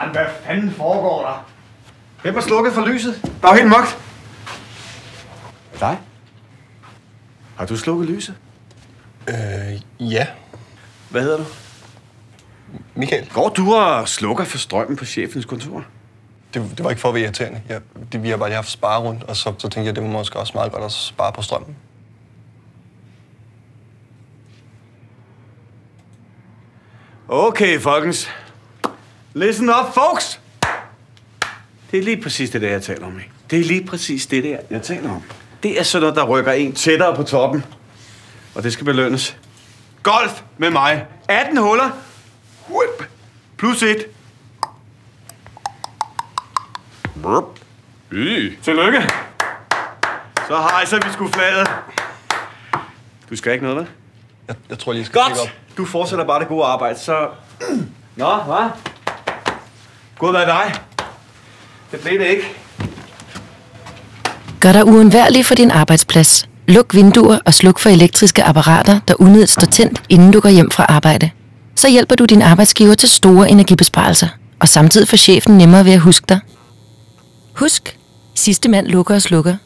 Jamen, hvad fanden foregår der? Hvem har slukket for lyset? Der er jo helt mørkt. Dig? Har du slukket lyset? Ja. Hvad hedder du? Michael. Går du og slukker for strømmen på chefens kontor? Det var ikke for at være irriterende. Vi har bare lige haft sparerundt, og så tænkte jeg, at det var måske også meget godt at spare på strømmen. Okay, folkens. Listen up, folks! Det er lige præcis det der, jeg taler om, ikke? Det er lige præcis det der, jeg taler om. Det er sådan noget, der rykker en tættere på toppen. Og det skal belønnes. Golf med mig. 18 huller. Whip. Plus 1. Tillykke. Så hejser vi sgu flaget. Du skal ikke noget, hvad? Jeg tror lige, jeg skal godt! Du fortsætter bare det gode arbejde, så... Nå, hvad? God med dig. Det blev det ikke. Gør dig uundværlig for din arbejdsplads. Luk vinduer og sluk for elektriske apparater, der unødigt står tændt, inden du går hjem fra arbejde. Så hjælper du din arbejdsgiver til store energibesparelser, og samtidig får chefen nemmere ved at huske dig. Husk, sidste mand lukker og slukker.